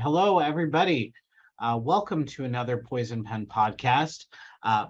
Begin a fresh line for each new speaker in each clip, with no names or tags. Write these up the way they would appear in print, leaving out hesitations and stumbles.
Hello, everybody. Welcome to another Poison Pen podcast.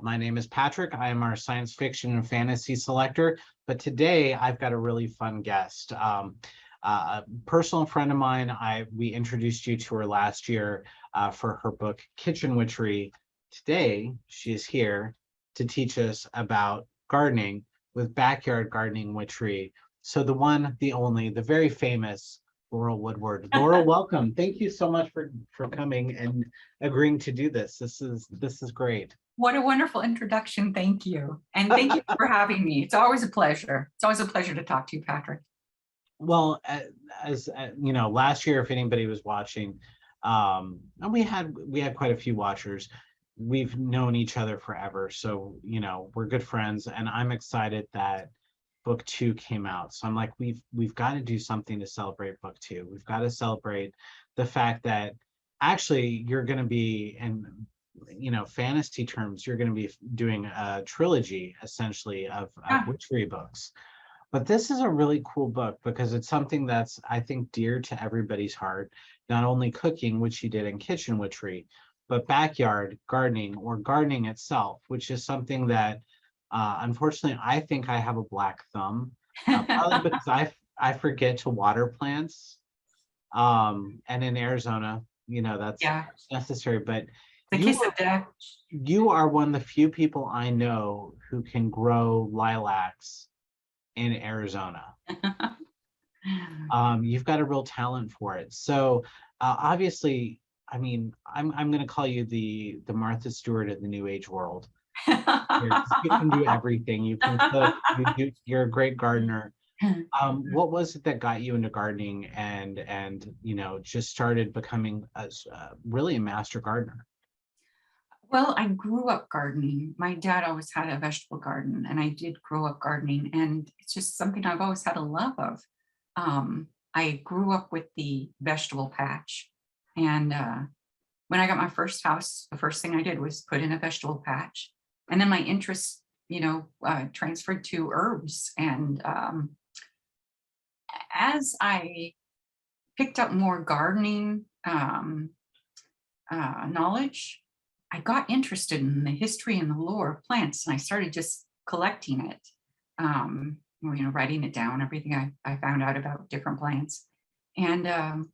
My name is Patrick. I am our science fiction and fantasy selector, but today I've got a really fun guest. A personal friend of mine, we introduced you to her last year for her book, Kitchen Witchery. Today, she is here to teach us about gardening with backyard gardening witchery. So the one, the only, the very famous Laurel Woodward. Laurel, welcome. Thank you so much for coming and agreeing to do this. This is great.
What a wonderful introduction. Thank you. And thank you for having me. It's always a pleasure. It's always a pleasure to talk to you, Patrick.
Well, as you know, last year, if anybody was watching, and we had quite a few watchers. We've known each other forever, so you know we're good friends, and I'm excited that book 2 came out. So I'm like, we've got to do something to celebrate book 2. We've got to celebrate the fact that actually you're going to be, in fantasy terms, you're going to be doing a trilogy essentially of witchery books. But this is a really cool book because it's something that's, I think, dear to everybody's heart. Not only cooking, which you did in Kitchen Witchery, but backyard gardening or gardening itself, which is something that unfortunately, I think I have a black thumb, probably because I forget to water plants. And in Arizona, that's necessary. But you are one of the few people I know who can grow lilacs in Arizona. You've got a real talent for it. So obviously, I mean, I'm going to call you the Martha Stewart of the New Age world. You can do everything. You can cook. You're a great gardener. What was it that got you into gardening and just started becoming really a master gardener?
Well, I grew up gardening. My dad always had a vegetable garden, and I did grow up gardening, and it's just something I've always had a love of. I grew up with the vegetable patch, and when I got my first house, the first thing I did was put in a vegetable patch. And then my interest, transferred to herbs. And as I picked up more gardening knowledge, I got interested in the history and the lore of plants. And I started just collecting it, writing it down, everything I found out about different plants. And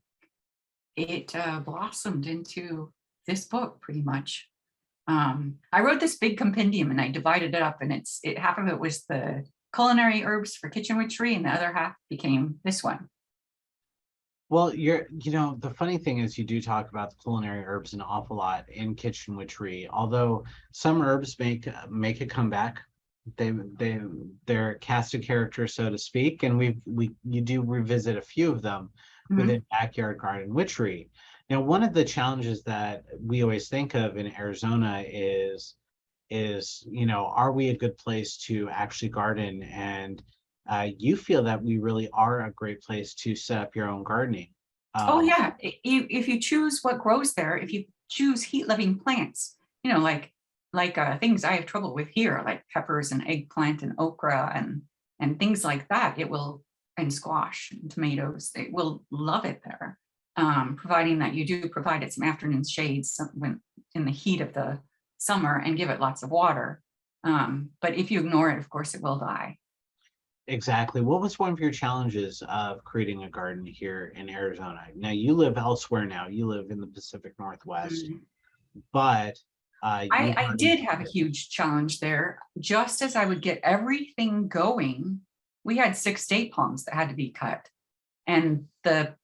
it blossomed into this book pretty much. I wrote this big compendium and I divided it up, and half of it was the culinary herbs for kitchen witchery, and the other half became this one.
Well, the funny thing is you do talk about the culinary herbs an awful lot in Kitchen Witchery, although some herbs make a comeback. They're cast a character, so to speak, and you do revisit a few of them within Backyard Garden Witchery. Now, one of the challenges that we always think of in Arizona is are we a good place to actually garden? And you feel that we really are a great place to set up your own gardening.
Oh yeah, if you choose what grows there, if you choose heat-loving plants, like things I have trouble with here, like peppers and eggplant and okra and things like that, and squash and tomatoes, they will love it there. Providing that you do provide it some afternoon shades when in the heat of the summer and give it lots of water. But if you ignore it, of course, it will die.
Exactly. What was one of your challenges of creating a garden here in Arizona? Now, you live elsewhere now. You live in the Pacific Northwest, but
I did have a huge challenge there. Just as I would get everything going, we had 6 date palms that had to be cut. And the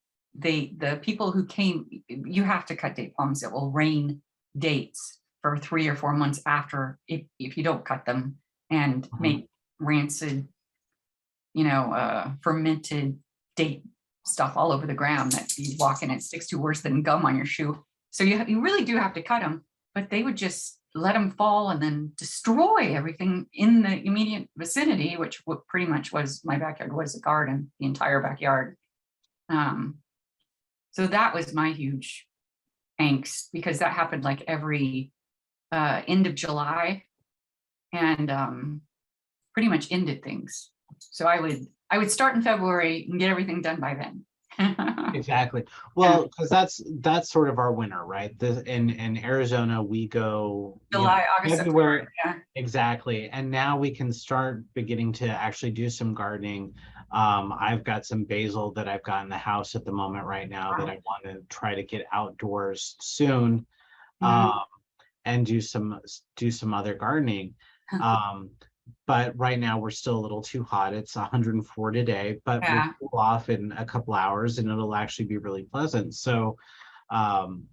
people who came, you have to cut date palms. It will rain dates for 3 or 4 months after if you don't cut them, and make rancid, fermented date stuff all over the ground that you walk in, it sticks to worse than gum on your shoe. So you really do have to cut them, but they would just let them fall and then destroy everything in the immediate vicinity, which pretty much was my backyard, was a garden, the entire backyard. So that was my huge angst, because that happened like every end of July, and pretty much ended things. So I would start in February and get everything done by then.
Exactly.
Yeah.
Well, because that's sort of our winter, right? In Arizona, we go,
July, August, September.
February.
Yeah.
Exactly. And now we can start beginning to actually do some gardening. I've got some basil that I've got in the house at the moment right now that
Wow.
I want to try to get outdoors soon,
Yeah.
um, and do some other gardening. Um, but right now we're still a little too hot. It's 104 today, but we'll
Yeah.
cool off in a couple hours and it'll actually be really pleasant. So, um,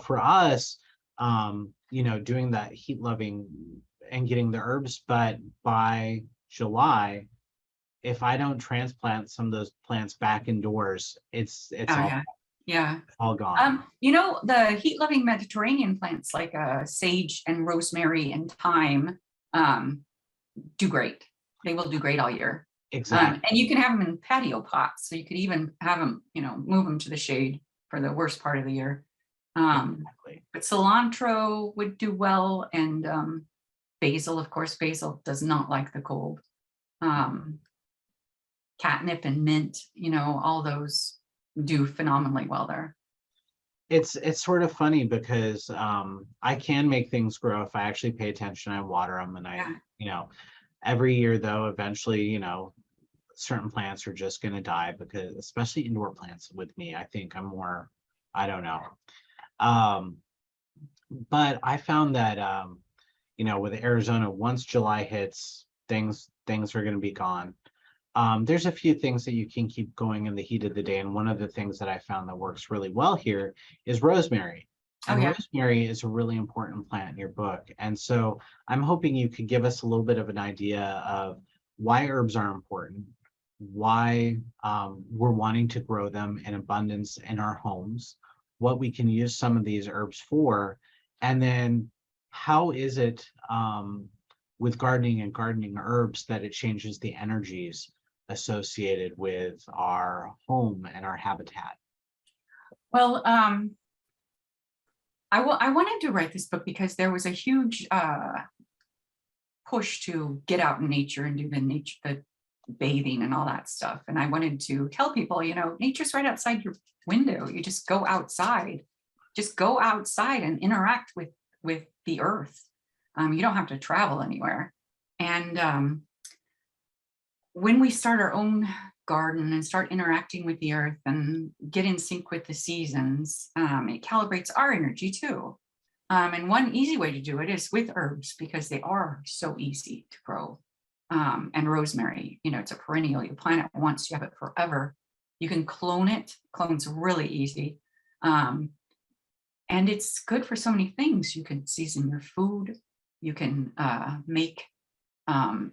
for us, doing that heat loving and getting the herbs, but by July, if I don't transplant some of those plants back indoors, it's
Oh
all
yeah. Yeah.
all gone.
The heat-loving Mediterranean plants like sage and rosemary and thyme do great. They will do great all year.
Exactly.
And you can have them in patio pots, so you could even have them, move them to the shade for the worst part of the year.
Exactly.
But cilantro would do well, and basil, of course, basil does not like the cold. Um, Catnip and mint, all those do phenomenally well there.
It's sort of funny because I can make things grow if I actually pay attention and water them. And
Yeah.
every year though, eventually, certain plants are just going to die because, especially indoor plants with me, I think I'm more, I don't know. Um, but I found that, with Arizona, once July hits, things are going to be gone. There's a few things that you can keep going in the heat of the day. And one of the things that I found that works really well here is rosemary.
Oh
And
yeah.
rosemary is a really important plant in your book. And so I'm hoping you could give us a little bit of an idea of why herbs are important, why we're wanting to grow them in abundance in our homes, what we can use some of these herbs for, and then how is it with gardening and gardening herbs that it changes the energies associated with our home and our habitat.
Well, I wanted to write this book because there was a huge push to get out in nature and do the bathing and all that stuff. And I wanted to tell people, nature's right outside your window. You just go outside. Just go outside and interact with the earth. You don't have to travel anywhere. And when we start our own garden and start interacting with the earth and get in sync with the seasons, it calibrates our energy too. And one easy way to do it is with herbs because they are so easy to grow. And rosemary, it's a perennial. You plant it once, you have it forever. You can clone it. Clone's really easy. And it's good for so many things. You can season your food. You can make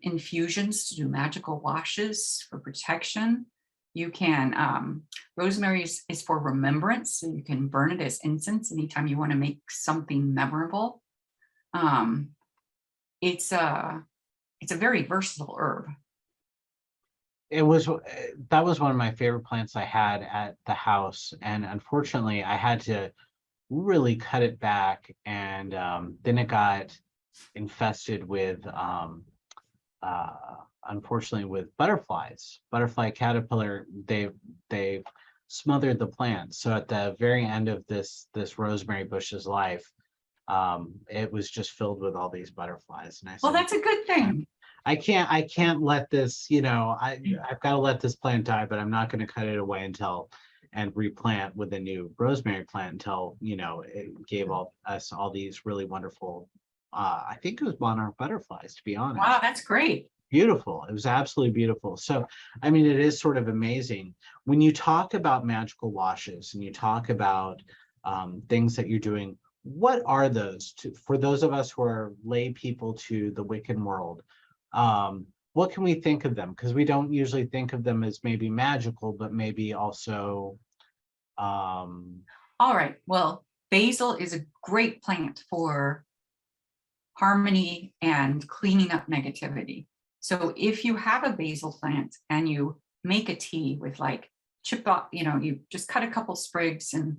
infusions to do magical washes for protection. You can, rosemary is for remembrance, so you can burn it as incense anytime you want to make something memorable. It's a very versatile herb.
That was one of my favorite plants I had at the house, and unfortunately, I had to really cut it back, and then it got infested with unfortunately with butterfly caterpillar. They've smothered the plant, so at the very end of this rosemary bush's life, it was just filled with all these butterflies. And I
Well,
said,
that's a good thing.
I can't let this, I've got to let this plant die, but I'm not going to cut it away and replant with a new rosemary plant until it gave us all these really wonderful, I think it was monarch butterflies, to be honest.
Wow, that's great.
Beautiful. It was absolutely beautiful. So, I mean, it is sort of amazing when you talk about magical washes and you talk about things that you're doing. What are those for those of us who are lay people to the Wiccan world? What can we think of them? Because we don't usually think of them as maybe magical, but maybe also.
All right. Well, basil is a great plant for harmony and cleaning up negativity. So if you have a basil plant and you make a tea with chip off, you just cut a couple sprigs and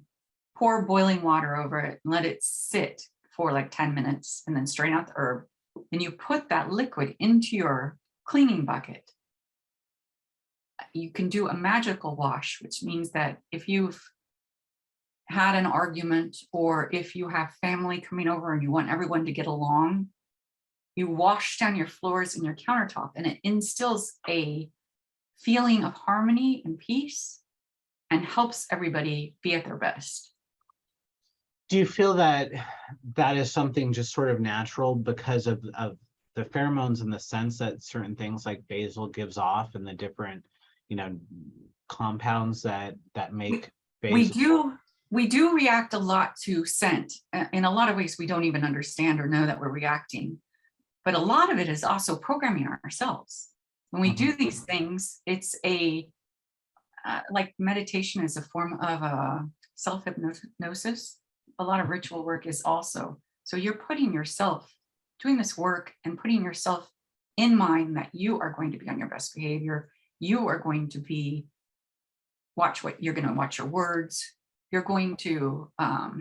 pour boiling water over it and let it sit for 10 minutes and then strain out the herb. And you put that liquid into your cleaning bucket. you can do a magical wash, which means that if you've had an argument or if you have family coming over and you want everyone to get along, you wash down your floors and your countertop, and it instills a feeling of harmony and peace and helps everybody be at their best.
Do you feel that that is something just sort of natural because of the pheromones, in the sense that certain things like basil gives off and the different, compounds that make basil?
We do react a lot to scent. In a lot of ways, we don't even understand or know that we're reacting. But a lot of it is also programming ourselves. When we do these things, it's like meditation is a form of self-hypnosis. A lot of ritual work is also. So you're putting yourself, doing this work and putting yourself in mind that you are going to be on your best behavior. You are going to you're going to watch your words. You're going to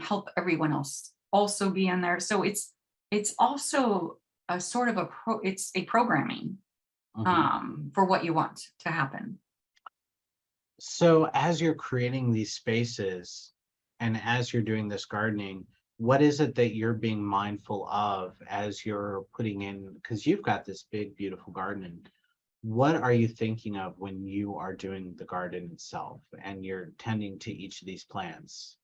help everyone else also be in there. So it's also a sort of it's a programming for what you want to happen.
So as you're creating these spaces and as you're doing this gardening, what is it that you're being mindful of as you're putting in, because you've got this big, beautiful garden, what are you thinking of when you are doing the garden itself and you're tending to each of these plants?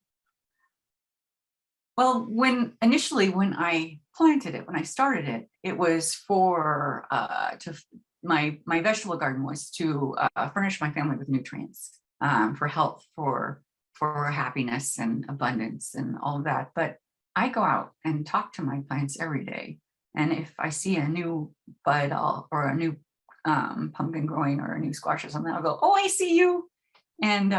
Well, when I planted it, when I started it, it was for my vegetable garden was to furnish my family with nutrients, for health, for happiness and abundance and all of that. But I go out and talk to my plants every day. And if I see a new bud or a new pumpkin growing or a new squash or something, I'll go, oh, I see you. And,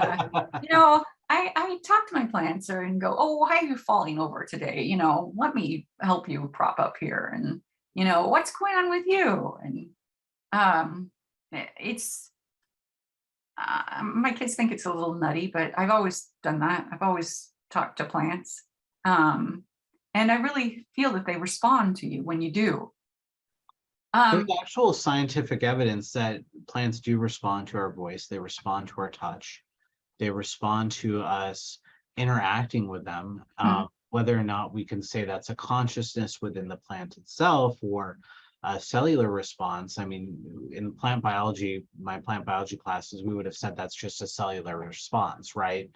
I talk to my plants and go, oh, why are you falling over today? Let me help you prop up here. And, what's going on with you? And my kids think it's a little nutty, but I've always done that. I've always talked to plants. And I really feel that they respond to you when you do.
There's actual scientific evidence that plants do respond to our voice. They respond to our touch. They respond to us interacting with them. Whether or not we can say that's a consciousness within the plant itself or a cellular response. I mean, in plant biology, my plant biology classes, we would have said that's just a cellular response, right?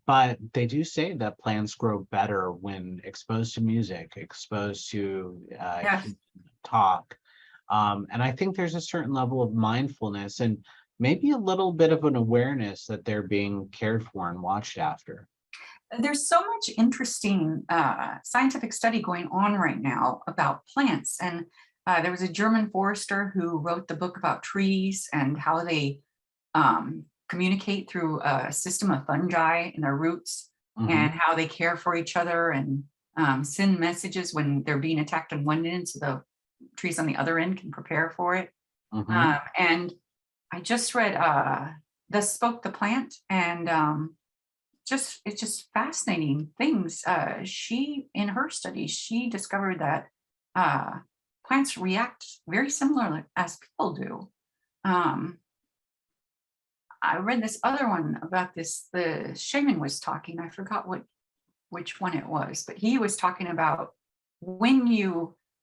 But they do say that plants grow better when exposed to music, exposed to talk. And I think there's a certain level of mindfulness and maybe a little bit of an awareness that they're being cared for and watched after.
There's so much interesting scientific study going on right now about plants. And there was a German forester who wrote the book about trees and how they communicate through a system of fungi in their roots, and how they care for each other and send messages when they're being attacked on one end so the trees on the other end can prepare for it. And I just read Thus Spoke the Plant, and it's just fascinating things. She, in her studies, she discovered that plants react very similarly as people do. I read this other one about this, the shaman was talking, I forgot which one it was, but he was talking about when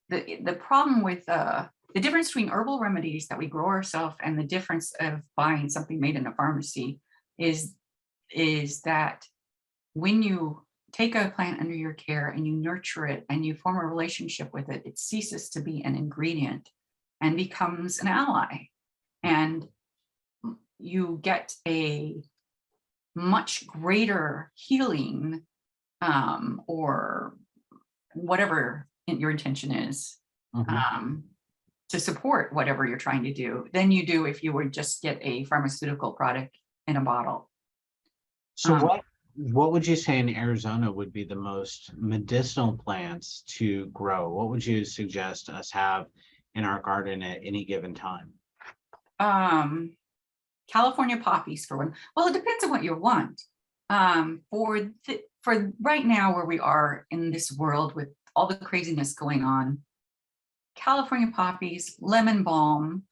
the problem with the difference between herbal remedies that we grow ourselves and the difference of buying something made in a pharmacy is that when you take a plant under your care and you nurture it and you form a relationship with it, it ceases to be an ingredient and becomes an ally. And you get a much greater healing or whatever your intention is to support whatever you're trying to do than you do if you would just get a pharmaceutical product in a bottle.
So what would you say in Arizona would be the most medicinal plants to grow? What would you suggest us have in our garden at any given time?
California poppies for one. Well, it depends on what you want. For right now where we are in this world with all the craziness going on, California poppies, lemon balm,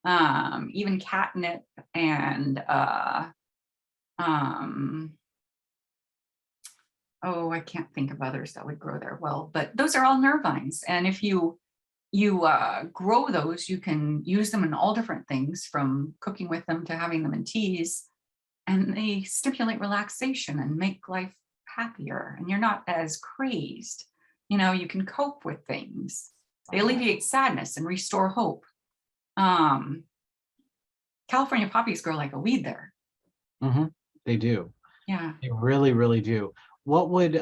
even catnip and oh, I can't think of others that would grow there well, but those are all nervines. And if you grow those, you can use them in all different things, from cooking with them to having them in teas, and they stimulate relaxation and make life happier, and you're not as crazed. You know, you can cope with things. They alleviate sadness and restore hope. California poppies grow like a weed there.
Mm-hmm. They do.
Yeah.
They really, really do. What would,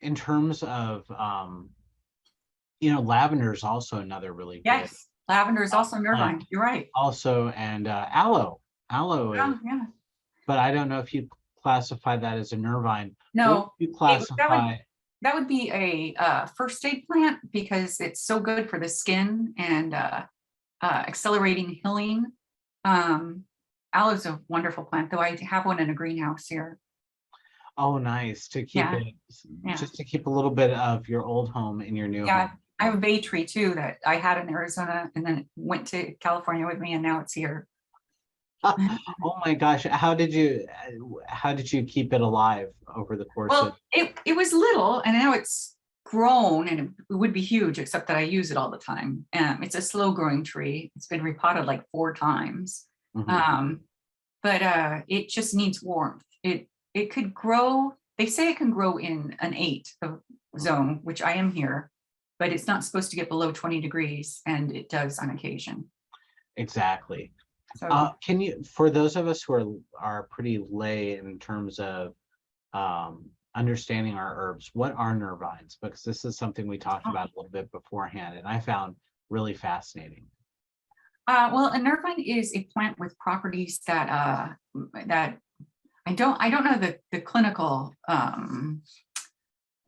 in terms of, lavender is also another really good.
Yes, lavender is also nervine. You're right.
Also, and aloe. Aloe is,
Yeah.
but I don't know if you classify that as a nervine.
No,
you classify.
That would be a first aid plant, because it's so good for the skin and accelerating healing. Aloe is a wonderful plant, though I have one in a greenhouse here.
Oh, nice. To keep it, just to keep a little bit of your old home in your new home.
I have a bay tree too that I had in Arizona, and then it went to California with me, and now it's here.
Oh my gosh, how did you keep it alive over the course of
it was little, and now it's grown, and it would be huge, except that I use it all the time. It's a slow growing tree. It's been repotted like 4 times. But it just needs warmth. It could grow, they say it can grow in an 8 zone, which I am here, but it's not supposed to get below 20 degrees, and it does on occasion.
Exactly.
So
can you, for those of us who are pretty lay in terms of understanding our herbs, what are nervines? Because this is something we talked about a little bit beforehand, and I found really fascinating.
Well, a nervine is a plant with properties that that I don't know the clinical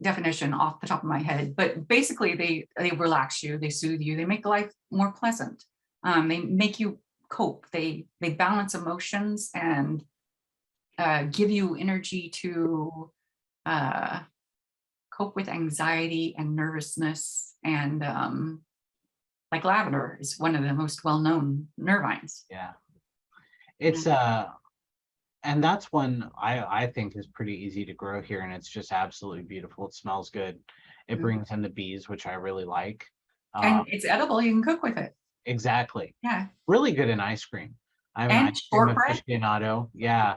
definition off the top of my head, but basically they relax you, they soothe you, they make life more pleasant. They make you cope. They balance emotions and give you energy to cope with anxiety and nervousness. And like lavender is one of the most well-known nervines.
Yeah, it's and that's one I think is pretty easy to grow here, and it's just absolutely beautiful. It smells good. It brings in the bees, which I really like.
And it's edible. You can cook with it.
Exactly.
Yeah.
Really good in ice cream. I'm an ice cream aficionado. Yeah.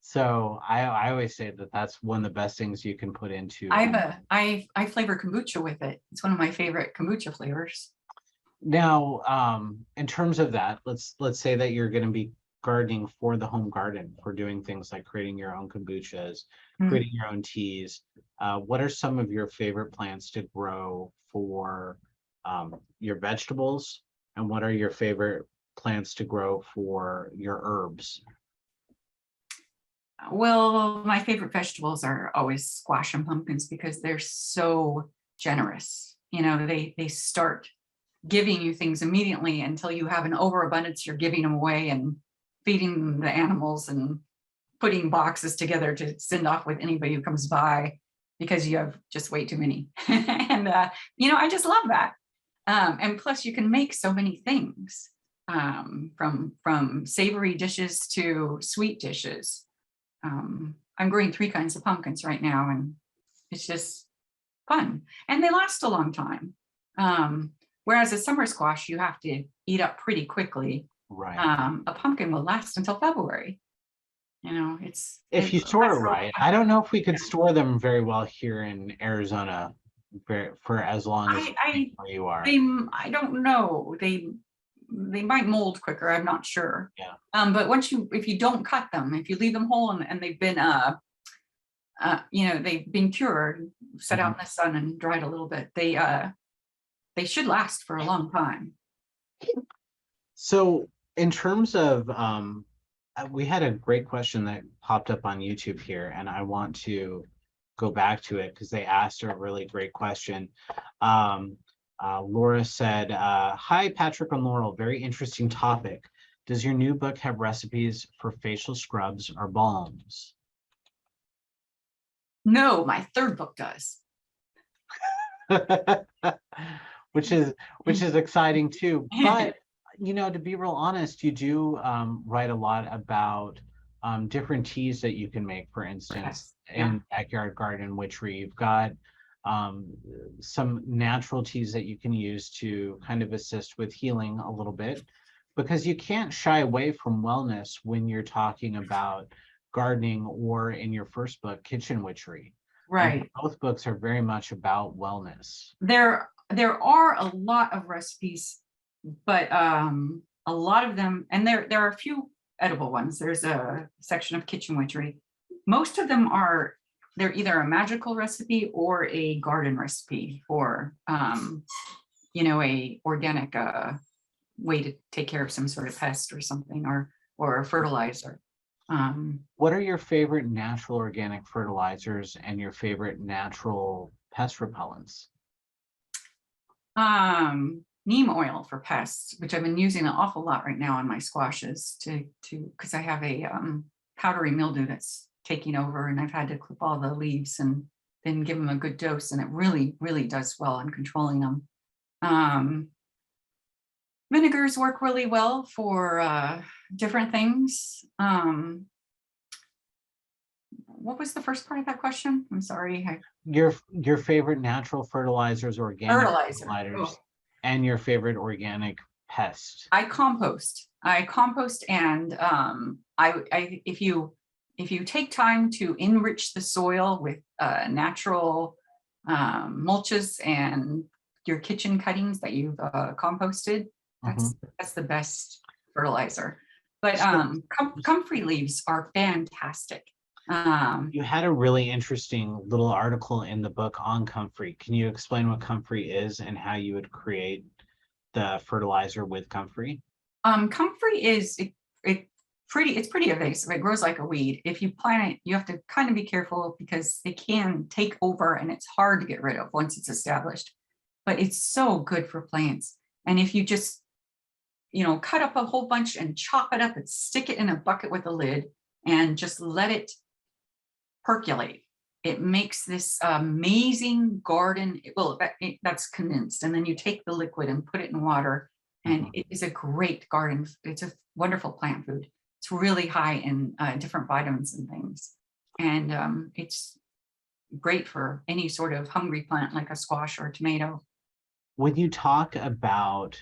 So I always say that that's one of the best things you can put into.
I flavor kombucha with it. It's one of my favorite kombucha flavors.
Now, in terms of that, let's say that you're going to be gardening for the home garden, for doing things like creating your own kombuchas, creating your own teas. What are some of your favorite plants to grow for your vegetables, and what are your favorite plants to grow for your herbs?
Well, my favorite vegetables are always squash and pumpkins, because they're so generous. You know, they start giving you things immediately until you have an overabundance. You're giving them away and feeding the animals and putting boxes together to send off with anybody who comes by, because you have just way too many. And I just love that. And plus you can make so many things, from savory dishes to sweet dishes. I'm growing 3 kinds of pumpkins right now, and it's just fun, and they last a long time. Whereas a summer squash, you have to eat up pretty quickly.
Right.
A pumpkin will last until February. It's
if you store it right. I don't know if we could store them very well here in Arizona for as long as where you are.
I don't know. They might mold quicker. I'm not sure.
Yeah.
But if you don't cut them, if you leave them whole and they've been they've been cured, set out in the sun and dried a little bit, they should last for a long time.
So in terms of we had a great question that popped up on YouTube here, and I want to go back to it because they asked a really great question. Laura said, hi, Patrick and Laurel, very interesting topic. Does your new book have recipes for facial scrubs or balms?
No, my 3rd book does.
which is exciting too. But you know, to be real honest, you do write a lot about different teas that you can make. For instance,
Yes. Yeah.
in Backyard Garden Witchery, you've got some natural teas that you can use to kind of assist with healing a little bit, because you can't shy away from wellness when you're talking about gardening, or in your first book, Kitchen Witchery.
Right.
Both books are very much about wellness.
There are a lot of recipes, but a lot of them, and there are a few edible ones. There's a section of Kitchen Witchery. Most of them they're either a magical recipe or a garden recipe for you know, a organic way to take care of some sort of pest or something, or a fertilizer.
What are your favorite natural organic fertilizers and your favorite natural pest repellents?
Neem oil for pests, which I've been using an awful lot right now on my squashes because I have a powdery mildew that's taking over, and I've had to clip all the leaves and then give them a good dose, and it really, really does well in controlling them. Vinegars work really well for different things. What was the first part of that question? I'm sorry.
Your favorite natural fertilizers, organic
Fertilizer.
fertilizers,
Oh.
and your favorite organic pest.
I compost, and if you take time to enrich the soil with natural mulches and your kitchen cuttings that you've composted, that's the best fertilizer. But comfrey leaves are fantastic.
You had a really interesting little article in the book on comfrey. Can you explain what comfrey is and how you would create the fertilizer with comfrey?
Comfrey is it's pretty invasive. It grows like a weed. If you plant it, you have to kind of be careful because it can take over, and it's hard to get rid of once it's established. But it's so good for plants. And if you just, you know, cut up a whole bunch and chop it up and stick it in a bucket with a lid and just let it percolate, it makes this amazing garden. That's condensed, and then you take the liquid and put it in water, and it is a great garden. It's a wonderful plant food. It's really high in different vitamins and things, and it's great for any sort of hungry plant like a squash or a tomato.
When you talk about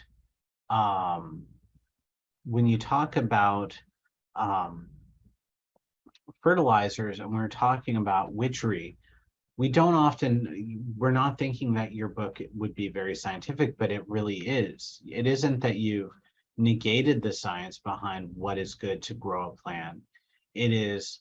fertilizers, and we're talking about witchery, we're not thinking that your book would be very scientific, but it really is. It isn't that you've negated the science behind what is good to grow a plant. It is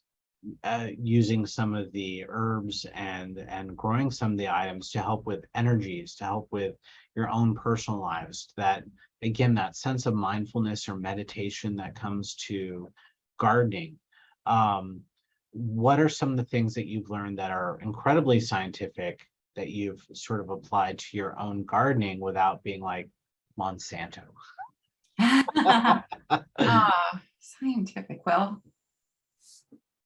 using some of the herbs and growing some of the items to help with energies, to help with your own personal lives. That, again, that sense of mindfulness or meditation that comes to gardening. What are some of the things that you've learned that are incredibly scientific that you've sort of applied to your own gardening without being like Monsanto?
Scientific. Well,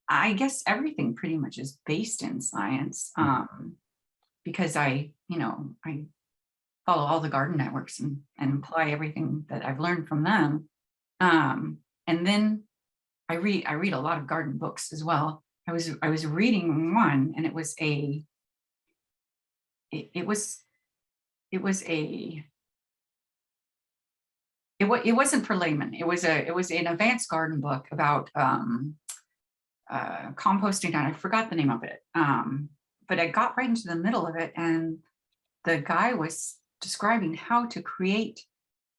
I guess everything pretty much is based in science, because I follow all the garden networks and apply everything that I've learned from them. And then I read a lot of garden books as well. I was reading one, and it wasn't for laymen. It was an advanced garden book about composting, and I forgot the name of it. But I got right into the middle of it, and the guy was describing how to create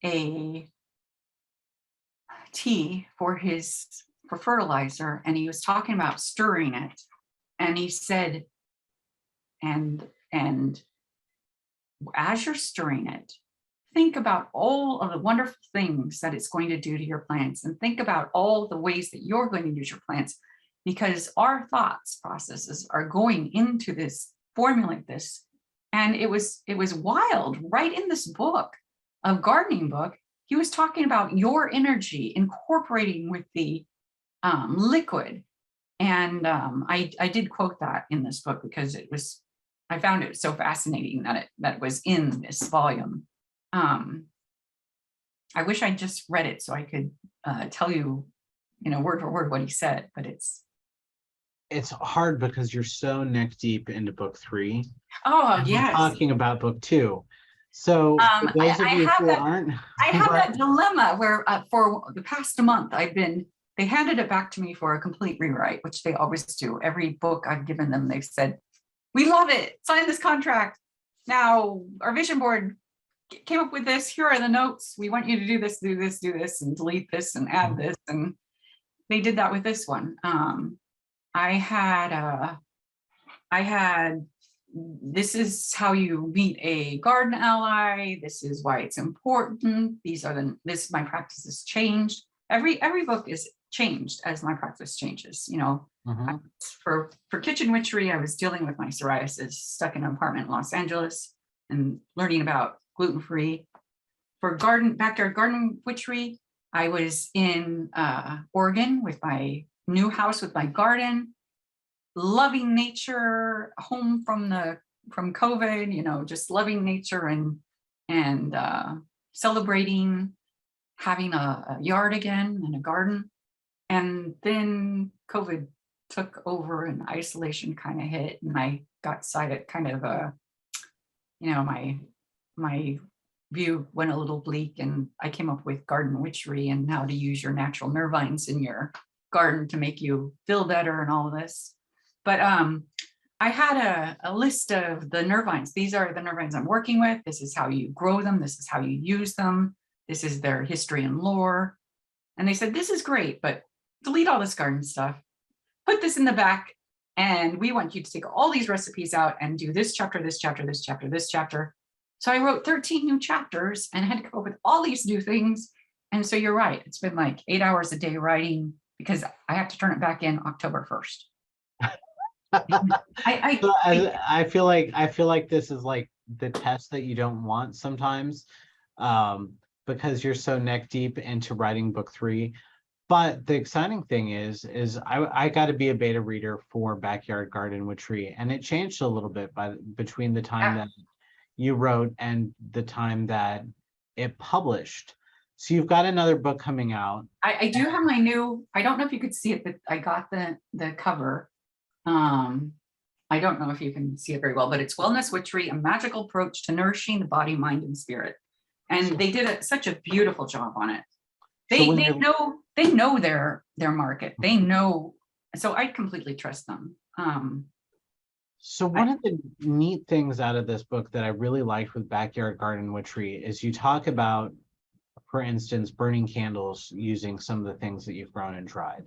a tea for fertilizer, and he was talking about stirring it, and he said, and as you're stirring it, think about all of the wonderful things that it's going to do to your plants, and think about all the ways that you're going to use your plants, because our thoughts processes are going into this, formulate this. And it was wild. Right in this book, a gardening book, he was talking about your energy incorporating with the liquid. And I did quote that in this book because I found it so fascinating that it was in this volume. I wish I just read it so I could tell you, word for word what he said, but it's
hard because you're so neck deep into book 3.
oh
And we're
yes.
talking about book 2. So for those of you who aren't,
I have that dilemma where for the past month they handed it back to me for a complete rewrite, which they always do. Every book I've given them, they've said, we love it, sign this contract. Now our vision board came up with this, here are the notes, we want you to do this, do this, do this, and delete this and add this. And they did that with this one. I had this is how you meet a garden ally, this is why it's important, my practice has changed. Every book is changed as my practice changes. For kitchen witchery, I was dealing with my psoriasis, stuck in an apartment in Los Angeles and learning about gluten-free. For backyard garden witchery, I was in Oregon with my new house with my garden, loving nature, home from COVID, just loving nature and celebrating having a yard again and a garden. And then COVID took over and isolation kind of hit, and I got sighted kind of my view went a little bleak, and I came up with garden witchery and how to use your natural nervines in your garden to make you feel better and all of this. But I had a list of the nervines. These are the nervines I'm working with. This is how you grow them. This is how you use them. This is their history and lore. And they said, this is great, but delete all this garden stuff. Put this in the back, and we want you to take all these recipes out and do this chapter, this chapter, this chapter, this chapter. So I wrote 13 new chapters and had to come up with all these new things. And so you're right. It's been like 8 hours a day writing because I have to turn it back in October 1st.
I feel like this is like the test that you don't want sometimes, because you're so neck deep into writing book 3. But the exciting thing is I got to be a beta reader for Backyard Garden Witchery, and it changed a little bit between the time that you wrote and the time that it published. So you've got another book coming out.
I do have my new, I don't know if you could see it, but I got the cover. I don't know if you can see it very well, but it's Wellness Witchery, a magical approach to nourishing the body, mind, and spirit. And they did such a beautiful job on it. They know their market. They know, so I completely trust them.
So one of the neat things out of this book that I really liked with Backyard Garden Witchery is you talk about, for instance, burning candles using some of the things that you've grown and dried,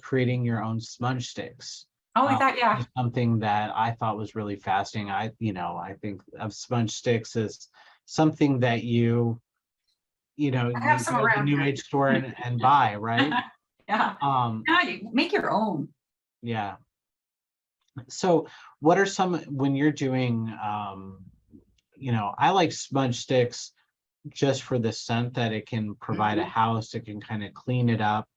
creating your own smudge sticks.
Oh, yeah.
Something that I thought was really fascinating. I think of smudge sticks as something that you go to the New Age store and buy, right?
Yeah. You make your own.
Yeah. So what are some, when you're doing, I like smudge sticks just for the scent that it can provide a house. It can kind of clean it up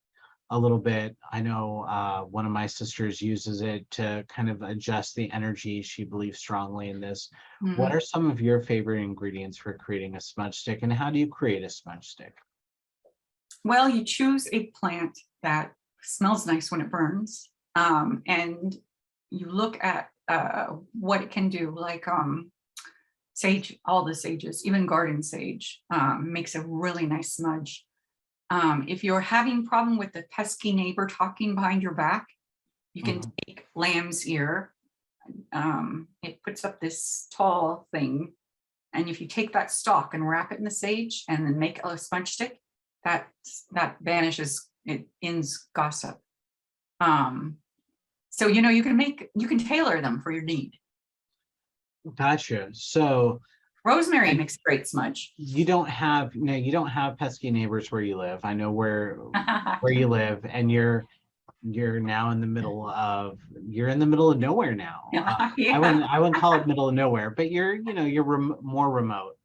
a little bit. I know one of my sisters uses it to kind of adjust the energy. She believes strongly in this. What are some of your favorite ingredients for creating a smudge stick, and how do you create a smudge stick?
Well, you choose a plant that smells nice when it burns, and you look at what it can do, like sage, all the sages, even garden sage makes a really nice smudge. If you're having problem with the pesky neighbor talking behind your back, you can take lamb's ear. It puts up this tall thing, and if you take that stalk and wrap it in the sage and then make a sponge stick, that banishes, it ends gossip. So you can tailor them for your need.
Gotcha. So
rosemary makes a great smudge.
You don't have pesky neighbors where you live. I know where you live, and you're now in the middle of nowhere now.
Yeah.
I wouldn't call it middle of nowhere, but you're more remote.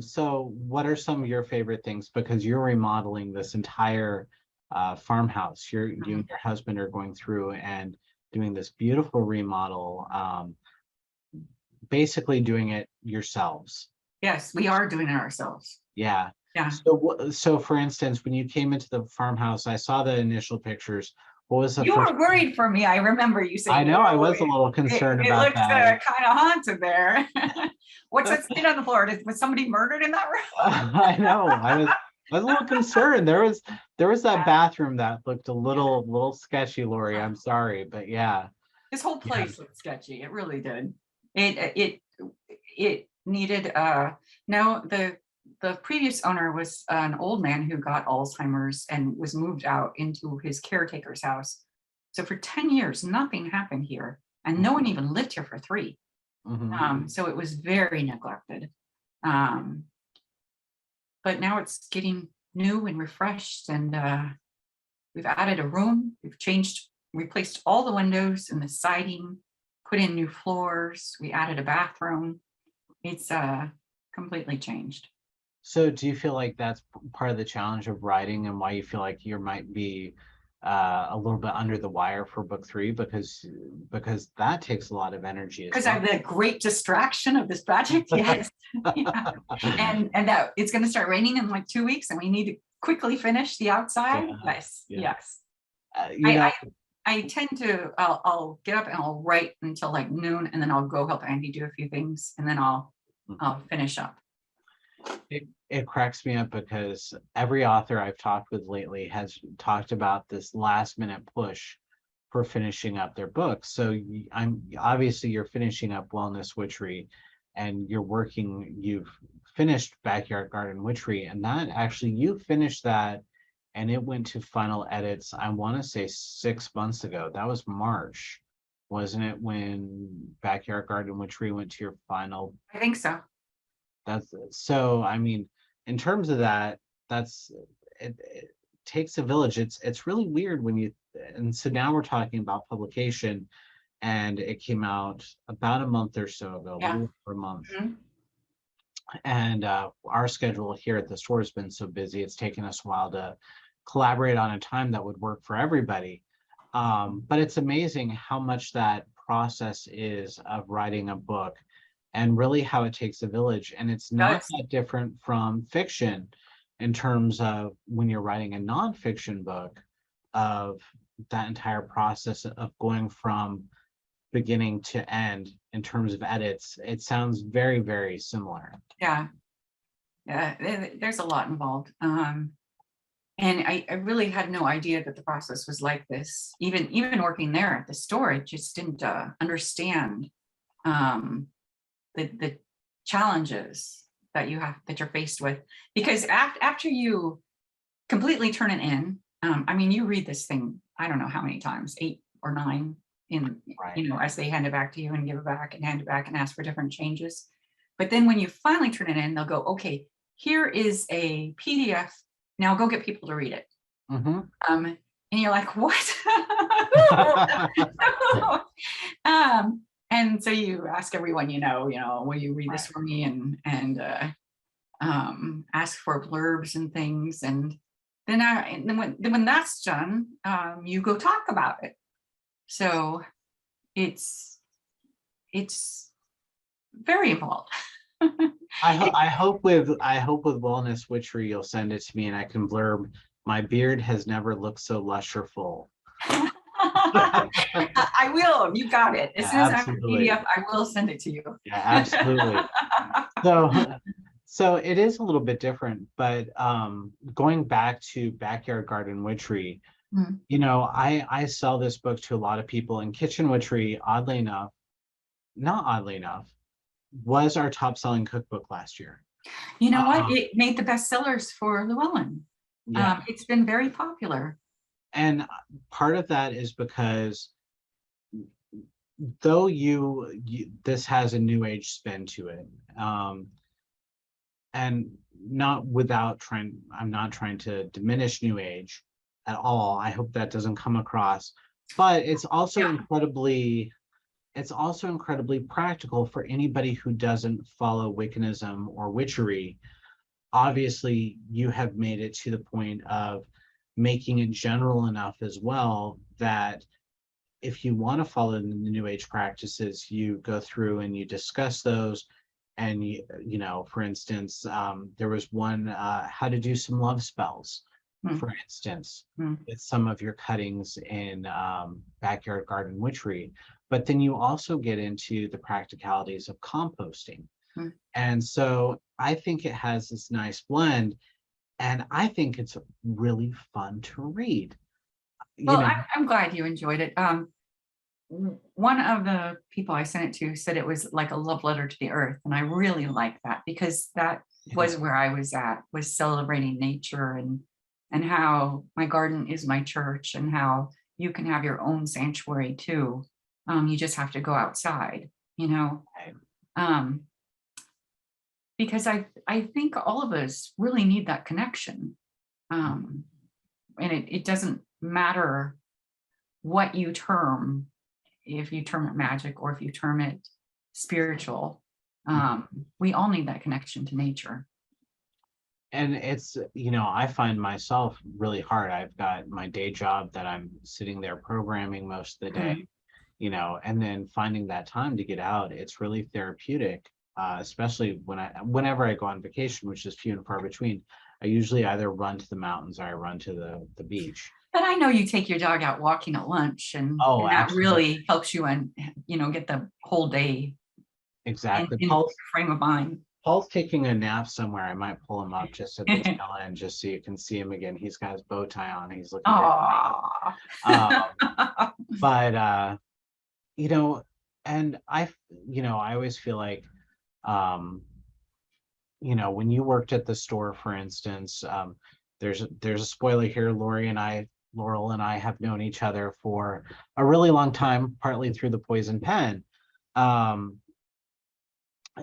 So what are some of your favorite things, because you're remodeling this entire farmhouse? You and your husband are going through and doing this beautiful remodel, basically doing it yourselves.
Yes, we are doing it ourselves.
Yeah.
Yeah.
So for instance, when you came into the farmhaus, I saw the initial pictures. What was the
You
first?
were worried for me. I remember you
I
saying
know
you
I
were
was a
worried.
little concerned
It
about
looks
that.
kind of haunted there. What's that stain on the floor? Was somebody murdered in that room?
I know. I was a little concerned. There was that bathroom that looked a little sketchy, Lori. I'm sorry, but yeah.
This whole
Yeah.
place looked sketchy. It really did. It needed no, the previous owner was an old man who got Alzheimer's and was moved out into his caretaker's house. So for 10 years, nothing happened here, and no one even lived here for 3.
Mhm.
So it was very neglected. Um, but now it's getting new and refreshed, and we've added a room, replaced all the windows and the siding, put in new floors, we added a bathroom. It's completely changed.
So do you feel like that's part of the challenge of writing and why you feel like you might be a little bit under the wire for book 3 because that takes a lot of energy as
Because I
well.
have the great distraction of this project, yes. Yeah. And that it's going to start raining in like 2 weeks, and we need to quickly finish the outside.
Yeah,
Yes,
yeah.
yes.
You know,
I tend to, I'll get up and I'll write until like noon, and then I'll go help Andy do a few things, and then I'll finish up.
it cracks me up because every author I've talked with lately has talked about this last minute push for finishing up their books. So I'm obviously you're finishing up Wellness Witchery and you've finished Backyard Garden Witchery, and that actually you finished that and it went to final edits, I want to say 6 months ago. That was March, wasn't it, when Backyard Garden Witchery went to your final?
I think so.
That's so, I mean, in terms of that, it takes a village. It's really weird and so now we're talking about publication, and it came out about a month or so ago, a
Yeah.
little over a month.
Mhm.
And our schedule here at the store has been so busy, it's taken us a while to collaborate on a time that would work for everybody. But it's amazing how much that process is of writing a book and really how it takes a village. And it's not that different from fiction in terms of when you're writing a nonfiction book, of that entire process of going from beginning to end in terms of edits. It sounds very, very similar.
Yeah. Yeah, there's a lot involved. And I really had no idea that the process was like this. Even working there at the store, I just didn't understand the challenges that you're faced with. Because after you completely turn it in, I mean, you read this thing, I don't know how many times, 8 or 9
Right.
as they hand it back to you and give it back and hand it back and ask for different changes. But then when you finally turn it in, they'll go, okay, here is a PDF. Now go get people to read it.
Mm-hmm.
And you're like, what? And so you ask everyone, will you read this for me, and ask for blurbs and things. And then when that's done, you go talk about it. So it's very involved.
I hope with Wellness Witchery you'll send it to me and I can blurb, my beard has never looked so lush or full.
I will. You got it. As soon as I have a PDF, I will send it to you.
Yeah, absolutely. So it is a little bit different, but going back to Backyard Garden Witchery, I sell this book to a lot of people, and Kitchen Witchery, not oddly enough, was our top selling cookbook last year.
You know what? It made the bestsellers for Llewellyn.
Yeah.
It's been very popular.
And part of that is because though this has a new age spin to it, and I'm not trying to diminish new age at all. I hope that doesn't come across, but it's also incredibly practical for anybody who doesn't follow Wiccanism or witchery. Obviously, you have made it to the point of making it general enough as well that if you want to follow the new age practices, you go through and you discuss those, And you know, for instance, there was one, how to do some love spells,
Hmm.
for instance,
Hmm.
with some of your cuttings in backyard garden witchery. But then you also get into the practicalities of composting.
Hmm.
And so I think it has this nice blend, and I think it's really fun to read. You
Well,
know,
I'm glad you enjoyed it. One of the people I sent it to said it was like a love letter to the earth. And I really like that, because that was where I was at, was celebrating nature, and how my garden is my church, and how you can have your own sanctuary too. You just have to go outside, you know.
Right.
Um, because I think all of us really need that connection. And it doesn't matter what you term, if you term it magic or if you term it spiritual. We all need that connection to nature.
And it's, you know, I find myself really hard. I've got my day job that I'm sitting there programming most of the day, you know, and then finding that time to get out, it's really therapeutic. Especially whenever I go on vacation, which is few and far between. I usually either run to the mountains or I run to the beach.
But I know you take your dog out walking at lunch,
Oh,
and that
absolutely.
really helps you, and get the whole day
Exactly.
in frame of mind.
Paul's taking a nap somewhere. I might pull him up just at the tail end, just so you can see him again. He's got his bow tie on. He's looking very proud.
Aww.
But you know, and I always feel like, um, you know, when you worked at the store, for instance, there's a spoiler here. Laurel and I have known each other for a really long time, partly through the Poison Pen. Um,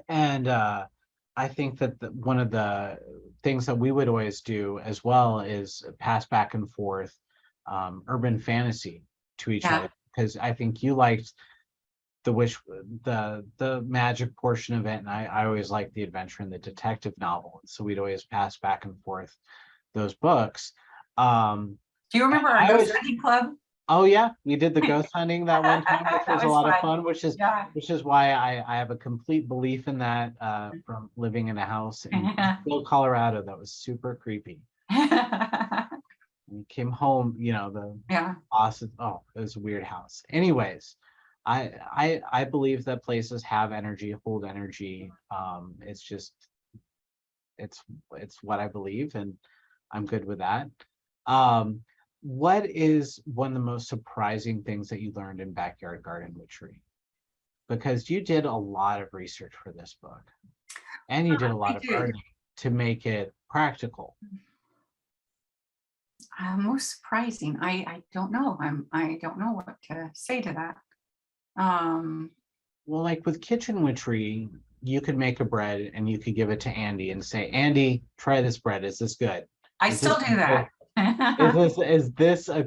and I think that one of the things that we would always do as well is pass back and forth urban fantasy to each
Yeah.
other, because I think you liked the wish the magic portion of it, and I always liked the adventure and the detective novel, so we'd always pass back and forth those books.
Do you remember our
I
ghost
always
hunting club?
Oh yeah, we did the ghost hunting that one time, which
That
was a
was
lot of
fun.
fun,
Yeah.
which is why I have a complete belief in that, from living in a house in Bill, Colorado, that was super creepy. We came home, you know, the
Yeah.
awesome, oh, it was a weird house. Anyways, I believe that places have energy, hold energy. It's just it's it's what I believe, and I'm good with that. Um, what is one of the most surprising things that you learned in backyard garden witchery? Because you did a lot of research for this book, and you did a lot
I
of
did.
gardening to make it practical.
Most surprising. I don't know. I don't know what to say to that. Um,
Well, like with kitchen witchery, you could make a bread and you could give it to Andy and say, Andy, try this bread. Is this good?
I
Is
still
this
do that.
is this a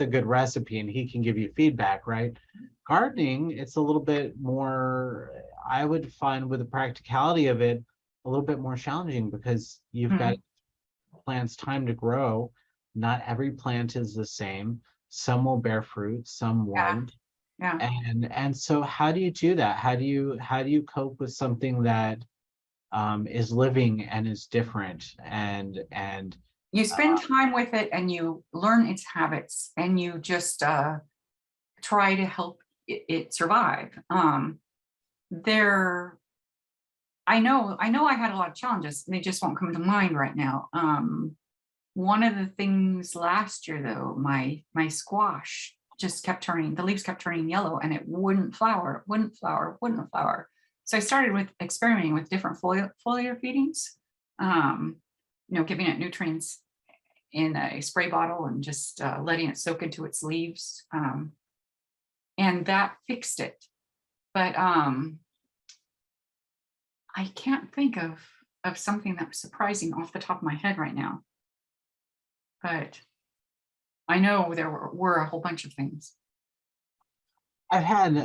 good recipe? And he can give you feedback, right? Gardening, it's a little bit more, I would find, with the practicality of it, a little bit more challenging, because you've got
Mhm.
plants time to grow. Not every plant is the same. Some will bear fruit, some
Yeah.
won't.
Yeah.
And so how do you do that? How do you cope with something that is living and is different, and
You
uh,
spend time with it and you learn its habits, and you just try to help it survive. There, I know I had a lot of challenges. They just won't come to mind right now. One of the things last year though, my squash just kept turning, the leaves kept turning yellow, and it wouldn't flower, wouldn't flower, wouldn't flower. So I started with experimenting with different foliar feedings, um, giving it nutrients in a spray bottle and just letting it soak into its leaves. And that fixed it. But I can't think of something that was surprising off the top of my head right now. But I know there were a whole bunch of things.
I've had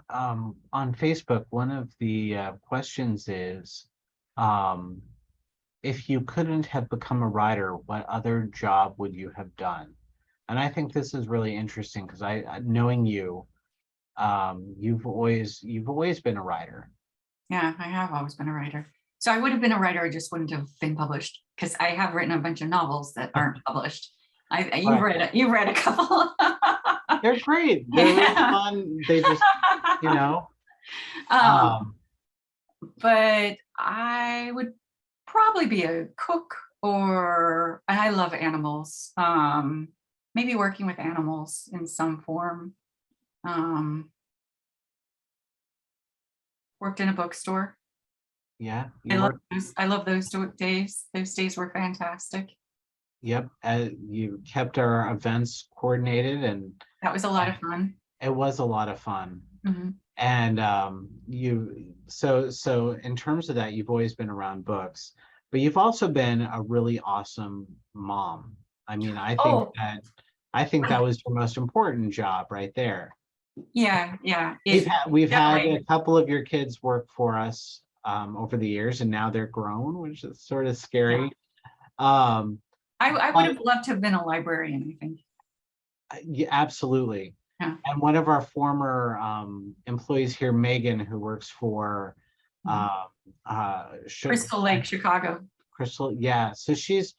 on Facebook, one of the questions is, um, if you couldn't have become a writer, what other job would you have done? And I think this is really interesting, because knowing you, You've always been a writer.
Yeah, I have always been a writer. So I would have been a writer, I just wouldn't have been published because I have written a bunch of novels that aren't published.
Right.
You've read a couple.
They're great. They're really
Yeah.
fun. They just, you know,
Um,
um,
but I would probably be a cook, or I love animals. Maybe working with animals in some form. Um, Worked in a bookstore.
yeah, you work.
I love those days. Those days were fantastic.
Yep. You kept our events coordinated, and
That was a lot of fun.
it was a lot of fun.
Mhm.
And so in terms of that, you've always been around books, but you've also been a really awesome mom. I mean,
Oh,
I think that was your most important job right there.
yeah, yeah.
We've had
Definitely.
a couple of your kids work for us over the years, and now they're grown, which is sort of
Yeah.
scary. Um,
I would
but
have loved to have been a librarian, I think.
yeah, absolutely.
Yeah.
And one of our former employees here, Megan, who works for
Mhm.
uh,
Crystal Lake, Chicago.
Crystal, yeah. So she's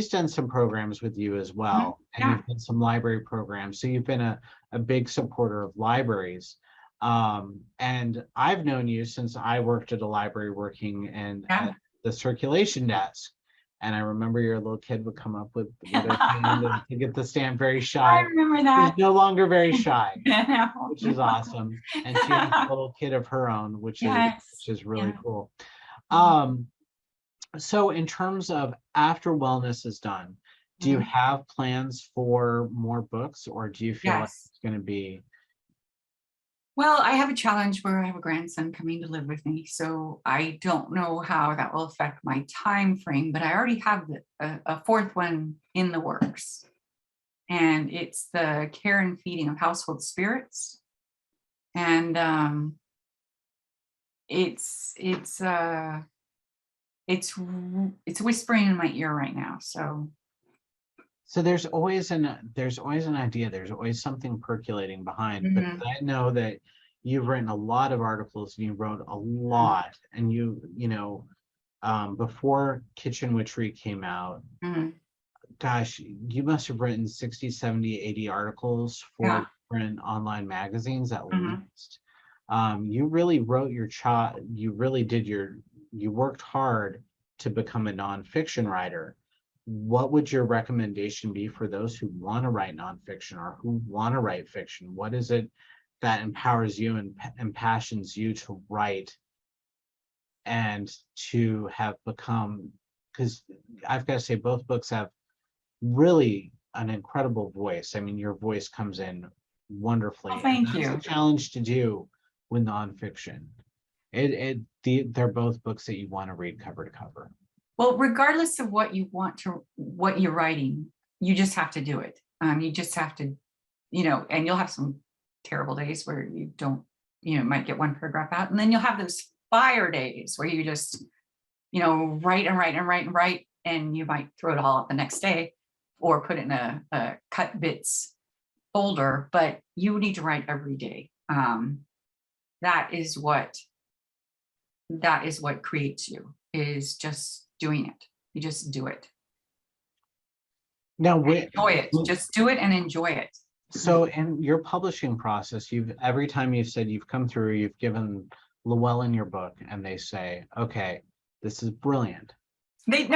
done some programs with you as
Mhm.
well, and
Yeah.
you've done some library programs. So you've been a big supporter of libraries. And I've known you since I worked at a library working and
Yeah.
at the circulation desk. And I remember your little kid would come up with her hand and to get the stamp, very
I
shy.
remember
She's
that.
no longer very shy,
No.
which is awesome. And she has a little kid of her own,
Yes.
which is really
Yeah.
cool.
Mhm.
Um, so in terms of after wellness is done, do you
Mhm.
have plans for more books, or do you feel like
Yes.
it's going to be
Well, I have a challenge where I have a grandson coming to live with me, so I don't know how that will affect my time frame, but I already have a fourth one in the works, and it's the care and feeding of household spirits. And it's it's uh it's whispering in my ear right now. So
so there's always an idea, there's always something percolating behind, because
mhm,
I know that you've written a lot of articles and you wrote a lot, and before Kitchen Witchery came out,
mhm,
gosh, you must have written 60, 70, 80 articles for
yeah,
different online magazines at
mhm.
least. You really wrote your you really did you worked hard to become a nonfiction writer. What would your recommendation be for those who want to write nonfiction or who want to write fiction? What is it that empowers you and impassions you to write and to have become, because I've got to say both books have really an incredible voice. I mean, your voice comes in
Oh,
wonderfully, and
thank
that's a
you.
challenge to do with nonfiction. They're both books that you want to read cover to cover.
Well, regardless of what you're writing, you just have to do it. You just have to, and you'll have some terrible days where you don't, might get one paragraph out, and then you'll have those fire days where you just, write and write and write and write, and you might throw it all out the next day or put it in a cut bits folder, but you need to write every day. That is what creates you, is just doing it. You just do it.
Now, with
Enjoy it. Just do it and enjoy it.
so in your publishing process, you've every time you've said you've come through, you've given Llewellyn your book, and they say, "Okay, this is brilliant."
They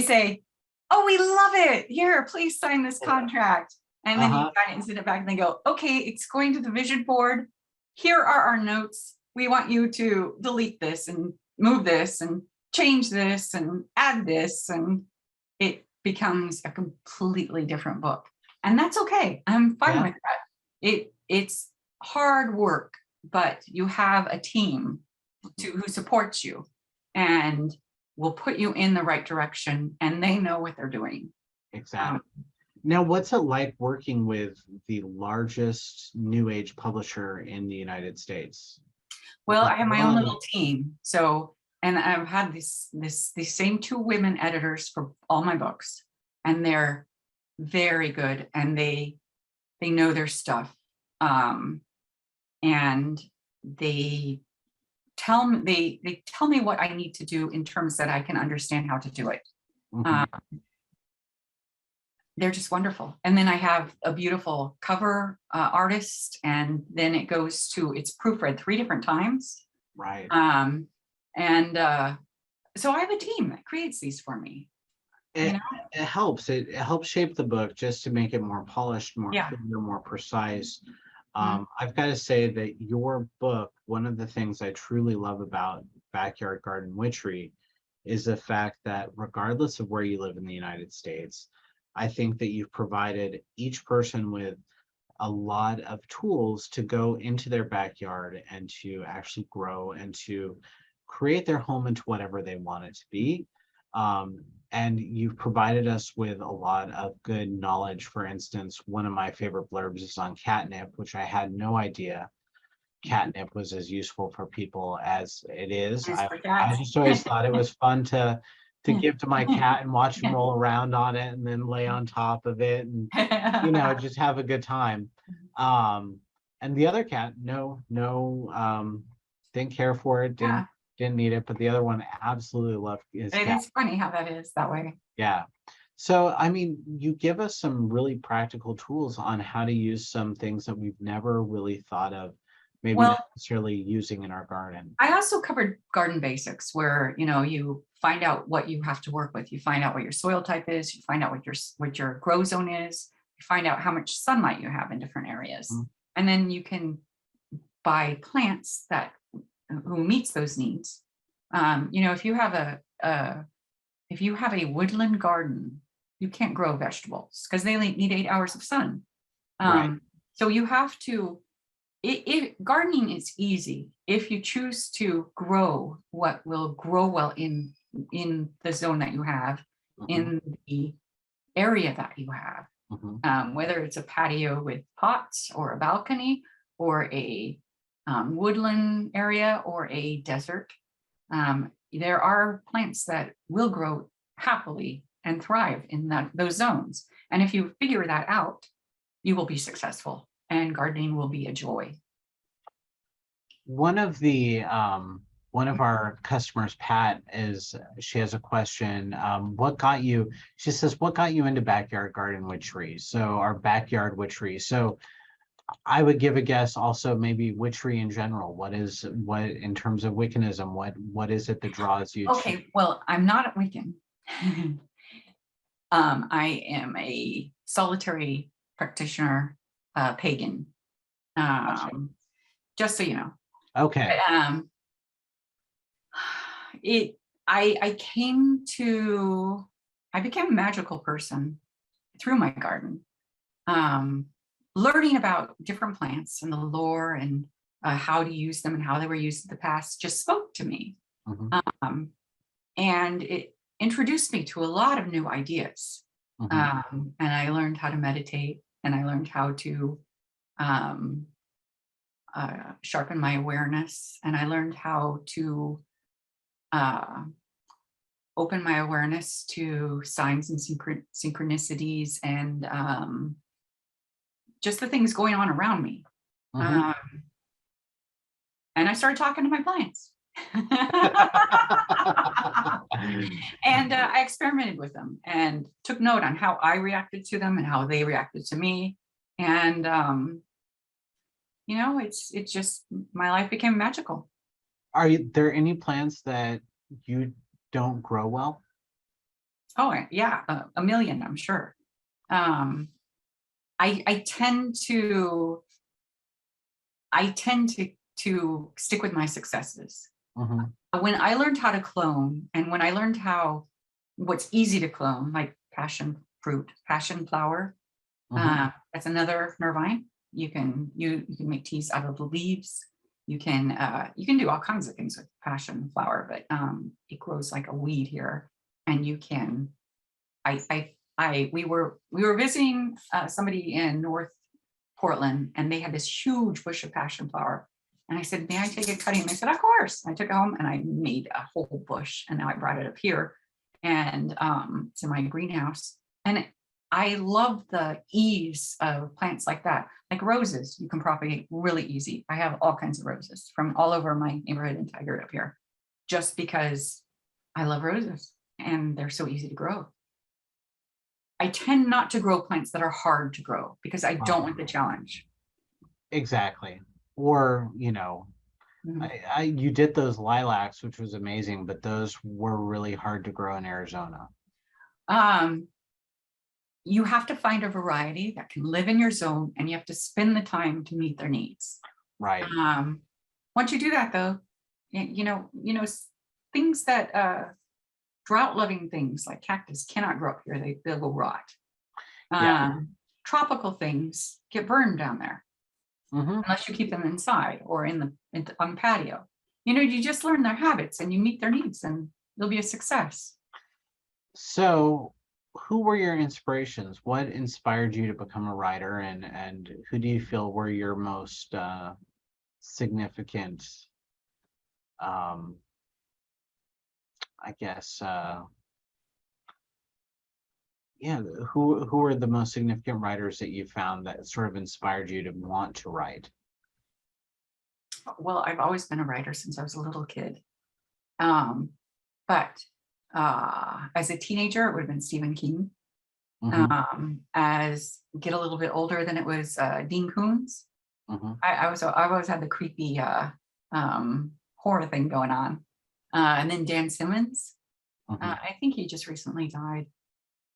say, "Oh, we love it. Here, please sign this contract." And then you
Uh-huh.
sign it and send it back, and they go, "Okay, it's going to the vision board. Here are our notes. We want you to delete this and move this and change this and add this," and it becomes a completely different book. And that's okay. I'm fine
Yeah,
with that. It's hard work, but you have a team who supports you and will put you in the right direction, and they know what they're doing.
exactly.
Um,
Now, what's it like working with the largest new age publisher in the United States?
well,
Because
I have
they're
my own
on,
little team. So, and I've had these same two women editors for all my books, and they're very good, and they know their stuff. Um, and they tell me they tell me what I need to do in terms that I can understand how to do it.
Mhm.
They're just wonderful. And then I have a beautiful cover artist, and then it goes to, it's proofread 3 different times.
Right.
And so I have a team that creates these for me. You
It,
know?
it helps. It helps shape the book just to make it more polished, more
Yeah.
clear, more precise.
Mhm.
I've got to say that your book, one of the things I truly love about Backyard Garden Witchery is the fact that regardless of where you live in the United States, I think that you've provided each person with a lot of tools to go into their backyard and to actually grow and to create their home into whatever they want it to be. Um, and you've provided us with a lot of good knowledge. For instance, one of my favorite blurbs is on catnip, which I had no idea catnip was as useful for people as it is.
It's
I,
for
I
cats.
just always thought it was fun to give to my cat and watch him
Yeah.
roll around on it and then lay on top of it and just have a good time. Um, and the other cat, no, didn't care for it,
Yeah.
didn't need it, but the other one absolutely loved his
It
cat.
is funny how that is that way.
Yeah. So, I mean, you give us some really practical tools on how to use some things that we've never really thought of, maybe
Well,
not necessarily using in our garden.
I also covered garden basics where, you find out what you have to work with. You find out what your soil type is. You find out what your grow zone is. You find out how much sunlight you have in different areas.
Mhm.
And then you can buy plants that who meets those needs. If you have a woodland garden, you can't grow vegetables because they only need 8 hours of sun.
Right.
So you have to gardening is easy if you choose to grow what will grow well in the zone that you have,
Mhm.
in the area that you have,
Mhm.
whether it's a patio with pots or a balcony or a woodland area or a desert. There are plants that will grow happily and thrive in those zones. And if you figure that out, you will be successful and gardening will be a joy.
One of the one of our customers, Pat, she has a question. She says, what got you into backyard garden witchery? So our backyard witchery. So I would give a guess also maybe witchery in general. What in terms of Wiccanism, what is it that draws you to?
Okay, well, I'm not a Wiccan. I am a solitary practitioner, pagan.
Gotcha.
Just so you know.
Okay.
Um, I became a magical person through my garden. Learning about different plants and the lore and how to use them and how they were used in the past just spoke to me.
Mhm.
And it introduced me to a lot of new ideas.
Mhm.
And I learned how to meditate, and I learned how to um, sharpen my awareness, and I learned how to uh, open my awareness to signs and synchronicities and just the things going on around me.
Mhm.
Um, and I started talking to my plants. And I experimented with them and took note on how I reacted to them and how they reacted to me. And it's just, my life became magical.
Are there any plants that you don't grow well?
Oh yeah, a million, I'm sure. Um, I tend to stick with my successes.
Mhm.
When I learned how to clone, and when I learned what's easy to clone, like passion fruit, passion flower,
Mhm.
that's another nervine. You can make teas out of the leaves. You can do all kinds of things with passion flower, but it grows like a weed here, and you can. We were visiting somebody in North Portland, and they had this huge bush of passion flower. And I said, may I take a cutting? And they said, of course. I took it home and I made a whole bush. And now I brought it up here and to my greenhouse. And I love the ease of plants like that. Like roses, you can propagate really easy. I have all kinds of roses from all over my neighborhood in Tigard up here, just because I love roses and they're so easy to grow. I tend not to grow plants that are hard to grow because I don't want the challenge.
Exactly. Or,
Mhm.
you did those lilacs, which was amazing, but those were really hard to grow in Arizona.
Um, you have to find a variety that can live in your zone, and you have to spend the time to meet their needs.
Right.
Once you do that, though, things that drought-loving things like cactus cannot grow up here; they'll go rot.
Yeah.
Tropical things get burned down there
Hmm.
unless you keep them inside or on the patio. You just learn their habits and you meet their needs, and you'll be a success.
So, who were your inspirations? What inspired you to become a writer, and who do you feel were your most significant, um, I guess, yeah, who are the most significant writers that you found that sort of inspired you to want to write?
Well, I've always been a writer since I was a little kid. Um, but as a teenager, it would have been Stephen King.
Hmm.
As get a little bit older, then it was Dean Koontz.
Hmm.
I've always had the creepy horror thing going on. And then Dan Simmons.
Hmm.
I think he just recently died.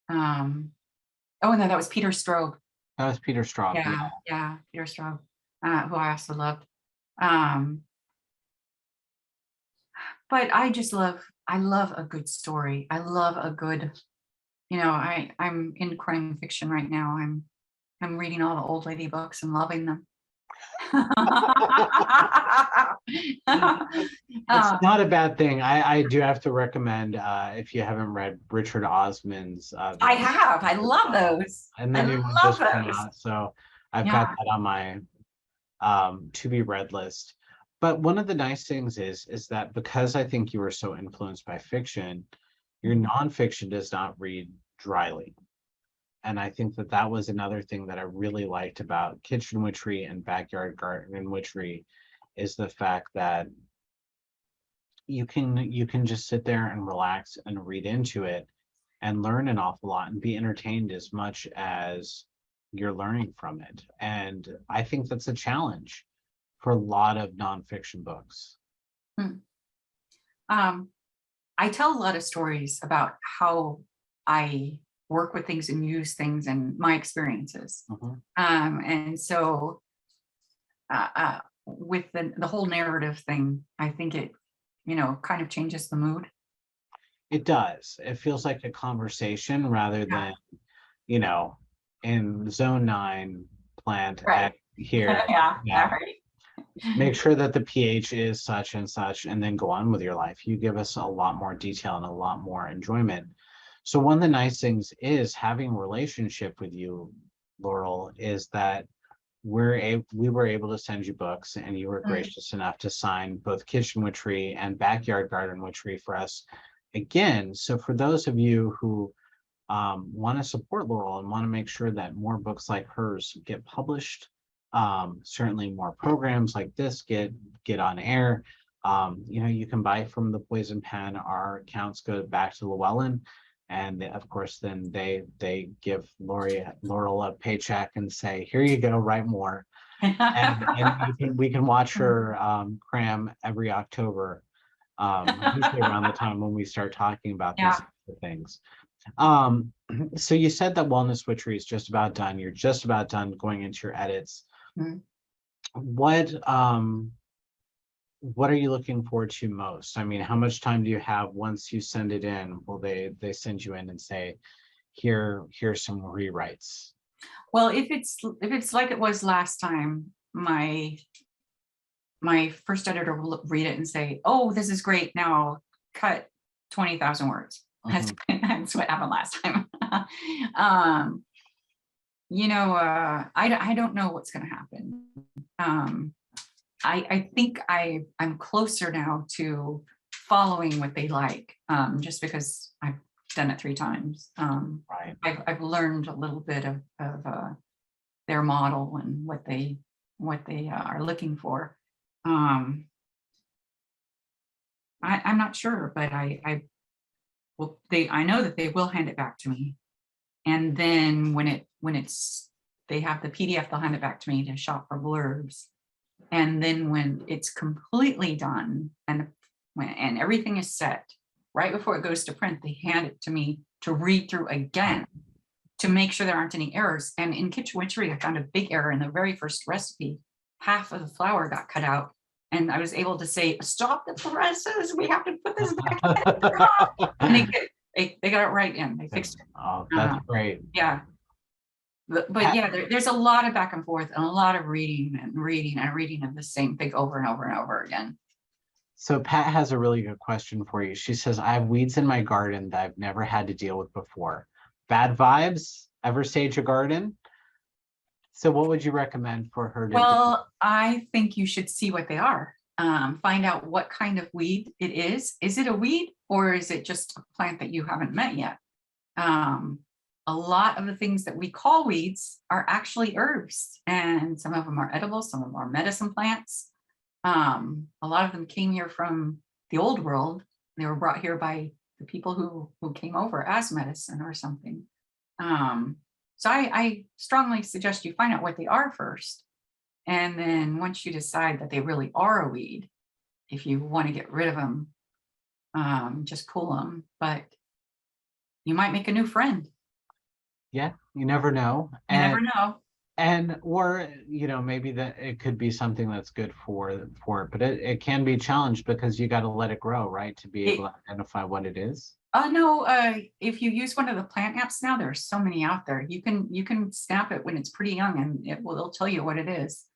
Oh no, that was Peter Straub.
That was Peter Straub. Yeah.
Yeah, Peter Straub, who I also loved. Um, but I love a good story. I love a good, I'm in crime fiction right now. I'm reading all the old lady books and loving them.
It's
Uh,
not a bad thing. I do have to recommend, if you haven't read Richard Osman's,
I have. I love those.
and the
I
new one
love
just came
those.
out, so I've got
Yeah.
that on my to be read list. But one of the nice things is that because I think you were so influenced by fiction, your
Mhm.
nonfiction does not read dryly. And I think that that was another thing that I really liked about Kitchen Witchery and Backyard Garden Witchery, is the fact that you can just sit there and relax and read into it and learn an awful lot and be entertained as much as you're learning from it. And I think that's a challenge for a lot of nonfiction books.
Mm. Um, I tell a lot of stories about how I work with things and use things and my experiences.
Mhm.
And so with the whole narrative thing, I think it, kind of changes the mood.
It does. It feels like a conversation rather
Yeah.
than, you know, in zone 9 plant
Right.
at here.
Yeah.
Yeah.
Yeah. Right.
Make sure that the pH is such and such, and then go on with your life. You give us a lot more detail and a lot more enjoyment. So one of the nice things is having a relationship with you, Laurel, is that we were able to send you books, and you were
Mm.
gracious enough to sign both Kitchen Witchery and Backyard Garden Witchery for us again. So for those of you who want to support Laurel and want to make sure that more books like hers get published, certainly more programs like this get on air. You can buy from the Poison Pen. Our accounts go back to Llewellyn, and of course, then they give Laurel a paycheck and say, "Here you go, write more." And we can watch her cram every October, usually around the time when we start talking about these
Yeah.
things. Um, so you said that Wellness Witchery is just about done. You're just about done going into your edits.
Mm.
What are you looking forward to most? I mean, how much time do you have once you send it in? Will they send you in and say, here's some rewrites?
Well, if it's like it was last time, my first editor will read it and say, "Oh, this is great. Now cut 20,000 words." That's
Mhm.
that's what happened last time. um, I don't know what's going to happen. Um, I think I'm closer now to following what they like, just because I've done it 3 times.
Right.
I've learned a little bit of their model and what they are looking for. I'm not sure, but I know that they will hand it back to me. And then when they have the PDF, they'll hand it back to me to shop for blurbs. And then when it's completely done and everything is set, right before it goes to print, they hand it to me to read through again to make sure there aren't any errors. And in Kitchen Witchery, I found a big error in the very first recipe. Half of the flour got cut out. And I was able to say, stop the presses. We have to put this back in. And they got it right in. They fixed it.
Oh, that's great.
Yeah. But yeah, there's a lot of back and forth and a lot of reading of the same thing over and over and over again.
So Pat has a really good question for you. She says, I have weeds in my garden that I've never had to deal with before. Bad vibes? Ever sage a garden? So what would you recommend for her to do?
Well, I think you should see what they are. Find out what kind of weed it is. Is it a weed or is it just a plant that you haven't met yet? A lot of the things that we call weeds are actually herbs, and some of them are edible, some of them are medicine plants. A lot of them came here from the old world. They were brought here by the people who came over as medicine or something. So I strongly suggest you find out what they are first. And then once you decide that they really are a weed, if you want to get rid of them, just pull them. But you might make a new friend.
Yeah, you never know.
You never know.
And or maybe that it could be something that's good for it, but it can be challenged because you got to let it grow, right, to be able to identify what it is.
No, if you use one of the plant apps now, there are so many out there. You can snap it when it's pretty young, and it'll tell you what it is.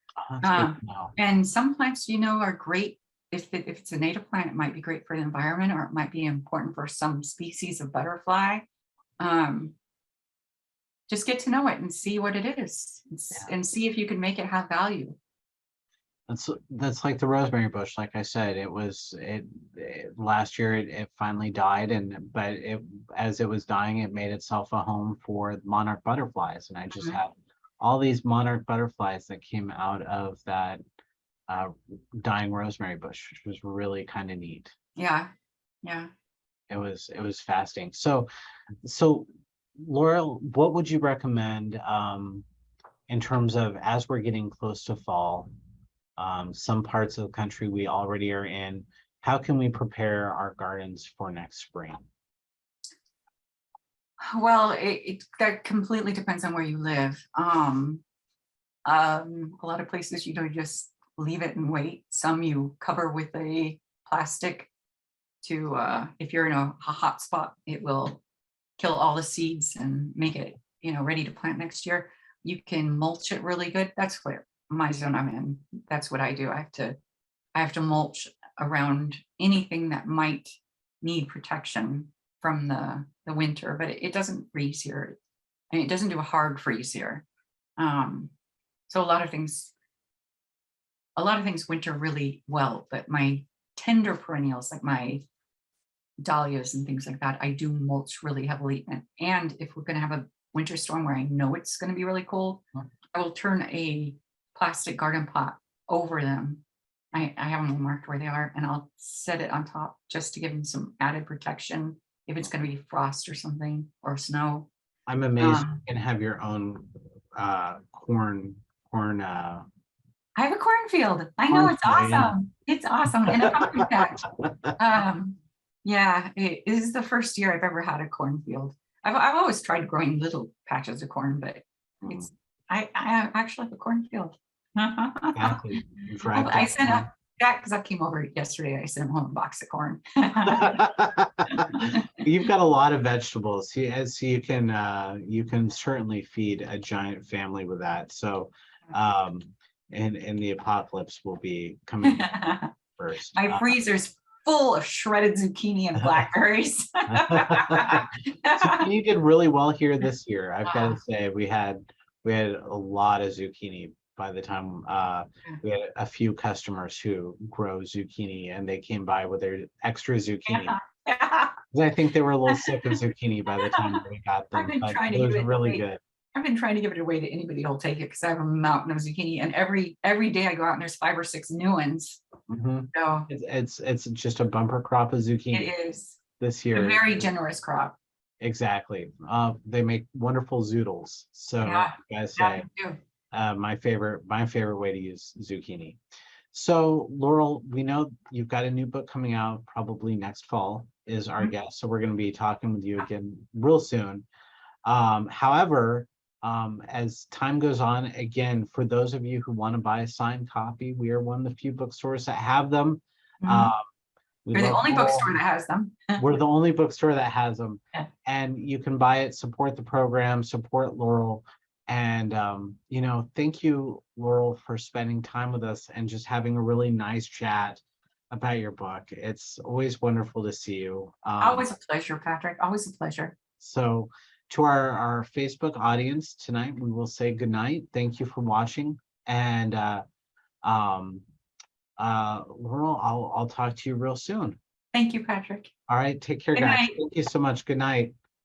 And some plants, are great. If it's a native plant, it might be great for the environment, or it might be important for some species of butterfly. Just get to know it and see what it is, and see if you can make it have value.
That's like the rosemary bush. Like I said, last year it finally died, but as it was dying, it made itself a home for monarch butterflies, and I just had all these monarch butterflies that came out of that dying rosemary bush, which was really kind of neat.
Yeah.
It was fascinating. So Laurel, what would you recommend in terms of, as we're getting close to fall, some parts of the country we already are in, how can we prepare our gardens for next spring?
Well, that completely depends on where you live. A lot of places, just leave it and wait. Some you cover with a plastic to, if you're in a hot spot, it will kill all the seeds and make it, ready to plant next year. You can mulch it really good. That's what my zone I'm in. That's what I do. I have to mulch around anything that might need protection from the winter, but it doesn't freeze here. And it doesn't do a hard freeze here. So a lot of things winter really well, but my tender perennials, like my dahlias and things like that, I do mulch really heavily. And if we're going to have a winter storm where I know it's going to be really cold, I will turn a plastic garden pot over them. I have them marked where they are, and I'll set it on top just to give them some added protection if it's going to be frost or something, or snow.
I'm amazed you can have your own corn.
I have a cornfield. I know, it's awesome. It's awesome. And a pumpkin patch. Yeah, this is the first year I've ever had a cornfield. I've always tried growing little patches of corn, but I actually have a cornfield.
Exactly.
I sent because I came over yesterday. I sent him home a box of corn.
You've got a lot of vegetables. So you can certainly feed a giant family with that. So, and the apocalypse will be coming first.
My freezer's full of shredded zucchini and blackberries.
Zucchini did really well here this year. I've got to say, we had a lot of zucchini by the time we had a few customers who grow zucchini, and they came by with their extra zucchini. 'Cause I think they were a little sick of zucchini by the time that we got
I've
them,
been
but
trying to
it
give
was
it
really
away.
good.
I've been trying to give it away to anybody who'll take it because I have a mountain of zucchini, and every day I go out and there's 5 or 6 new ones.
Mhm.
So
It's just a bumper crop of zucchini
it is
this
a
year.
very generous crop.
Exactly. They make wonderful zoodles. So
Yeah,
like I
yeah,
say,
they do.
my favorite way to use zucchini. So Laurel, we know you've got a new book coming out probably next fall is our
Mhm.
guess. So we're going to be talking with you again real soon. However, as time goes on, again, for those of you who want to buy a signed copy, we are one of the few bookstores that have them. Um,
Mhm.
we
They're the
love
only
Laurel.
bookstore that has them.
We're the only bookstore that has them,
Yeah.
and you can buy it, support the program, support Laurel. And thank you, Laurel, for spending time with us and just having a really nice chat about your book. It's always wonderful to see you.
Always a pleasure, Patrick. Always a pleasure.
So to our Facebook audience tonight, we will say good night. Thank you for watching. And um, Laurel, I'll talk to you real soon.
Thank you, Patrick.
All right, take care,
Good
guys.
night.
Thank you so much. Good night.